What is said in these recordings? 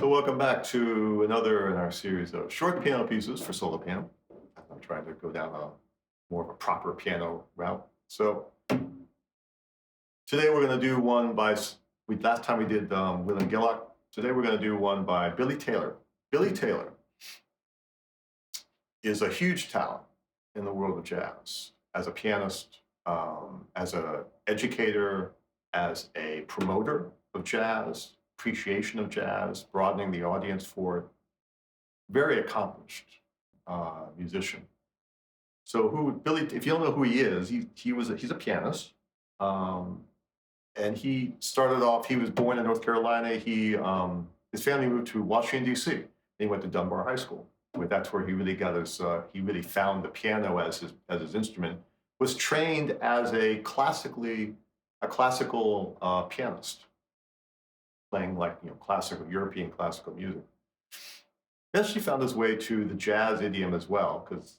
So welcome back to another in our series of short piano pieces for solo piano. I'm trying to go down a more of a proper piano route. So today we're going to do one by, last time we did William Gillock. Today we're going to do one by Billy Taylor. Billy Taylor is a huge talent in the world of jazz as a pianist, as an educator, as a promoter of jazz, appreciation of jazz, broadening the audience for it. Very accomplished musician. So who Billy? If you don't know who he is, he's a pianist, um, and he started off. He was born in North Carolina. His family moved to Washington D.C. He went to Dunbar High School. That's where he really got his. He really found the piano as his instrument. Was trained as a classical pianist, playing like classical European classical music. Eventually found his way to the jazz idiom as well, because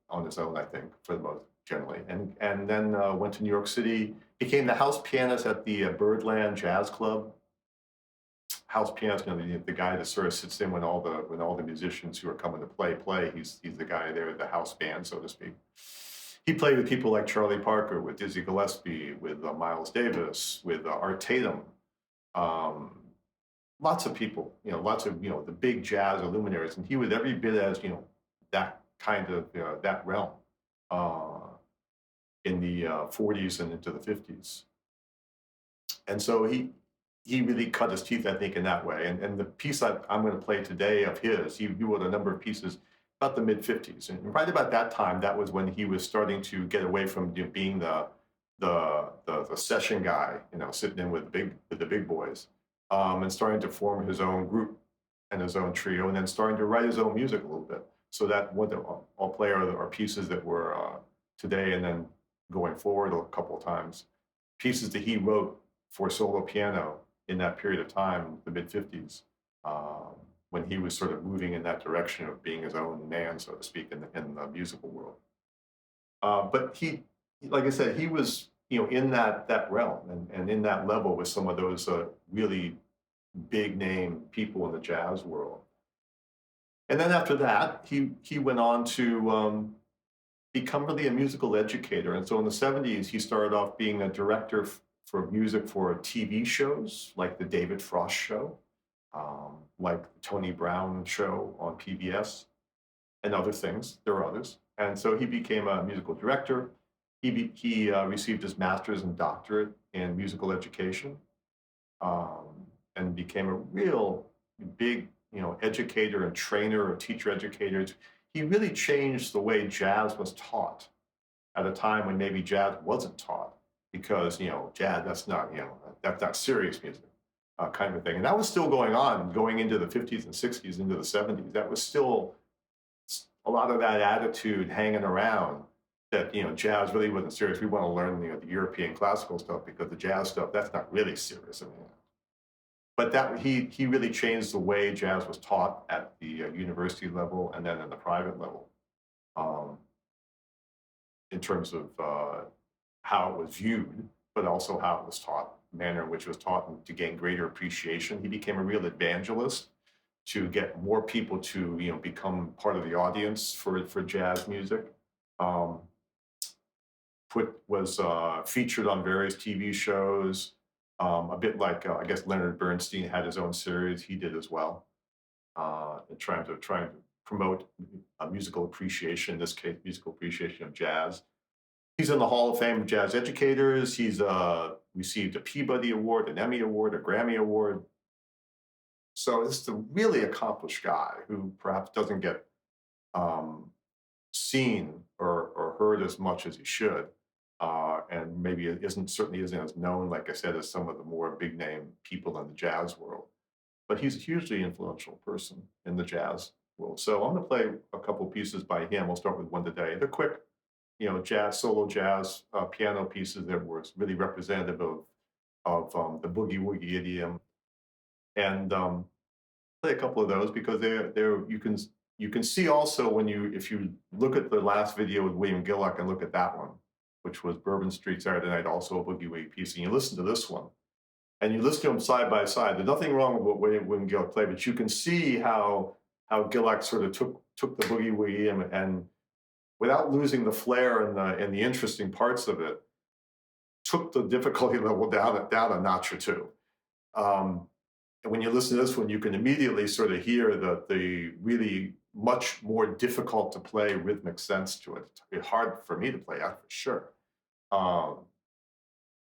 on his own, I think, for the most generally, and then went to New York City. Became the house pianist at the Birdland Jazz Club. House pianist, the guy that sort of sits in when all the musicians who are coming to play. He's the guy there, the house band, so to speak. He played with people like Charlie Parker, with Dizzy Gillespie, with Miles Davis, with Art Tatum. Um, Lots of people, lots of the big jazz luminaries, and he was every bit as that kind of that realm uh, in the 40s and into the 50s. And so he really cut his teeth, I think, in that way. And the piece I'm going to play today of his, he wrote a number of pieces about the mid 50s, and right about that time, that was when he was starting to get away from being the session guy, sitting in with the big boys. And starting to form his own group and his own trio, and then starting to write his own music a little bit. So that what I'll play are pieces that were today and then going forward a couple of times, pieces that he wrote for solo piano in that period of time, the mid 50s, when he was sort of moving in that direction of being his own man, so to speak, in the musical world. But he, like I said, he was in that realm and in that level with some of those really big name people in the jazz world. And then after that, he went on to become really a musical educator. And so in the 70s, he started off being a director for music for TV shows like the David Frost Show, like the Tony Brown Show on PBS, and other things. There were others. And so he became a musical director. He received his master's and doctorate in musical education, and became a real big, educator and trainer of teacher educators. He really changed the way jazz was taught at a time when maybe jazz wasn't taught, because jazz, that's not serious music, kind of a thing. And that was still going on going into the 50s and 60s, into the 70s. That was still a lot of that attitude hanging around, that jazz really wasn't serious. We want to learn the European classical stuff, because the jazz stuff, that's not really serious. But that he really changed the way jazz was taught at the university level and then in the private level, in terms of how it was viewed, but also how it was taught, the manner in which it was taught, and to gain greater appreciation. He became a real evangelist to get more people to become part of the audience for jazz music. Was featured on various TV shows, a bit like I guess Leonard Bernstein had his own series. He did as well, and trying to promote musical appreciation. In this case, musical appreciation of jazz. He's in the Hall of Fame of Jazz Educators. He's received a Peabody Award, an Emmy Award, a Grammy Award. So this is a really accomplished guy who perhaps doesn't get seen or heard as much as he should. And maybe it certainly isn't as known, like I said, as some of the more big name people in the jazz world. But he's a hugely influential person in the jazz world. So I'm going to play a couple pieces by him. We'll start with one today. They're quick, solo jazz piano pieces that were really representative of the boogie woogie idiom. And play a couple of those, because you can see also if you look at the last video with William Gillock and look at that one, which was Bourbon Street Saturday Night, also a boogie woogie piece, and you listen to this one, and you listen to them side by side. There's nothing wrong with what William and Gillick play, but you can see how Gillick sort of took the boogie woogie and without losing the flair and the interesting parts of it, took the difficulty level down a notch or two. Um, and when you listen to this one, you can immediately sort of hear the really much more difficult to play rhythmic sense to it. It's hard for me to play out for sure. Um,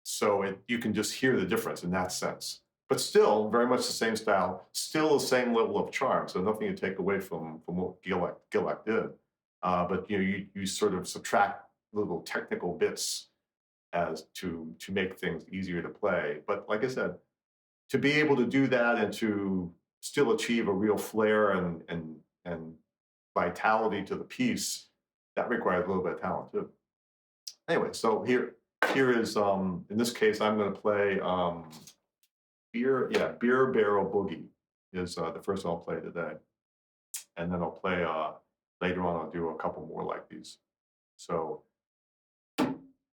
so you can just hear the difference in that sense. But still, very much the same style, still the same level of charm. So nothing to take away from what Gillick did. But you sort of subtract little technical bits as to make things easier to play. But like I said, to be able to do that and to still achieve a real flair and vitality to the piece, that requires a little bit of talent too. Anyway, so here is in this case I'm going to play beer barrel boogie is the first one I'll play today, and then I'll play later on. I'll do a couple more like these. So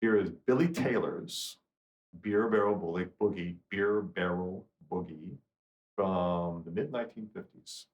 here is Billy Taylor's Beer Barrel Boogie from the mid 1950s.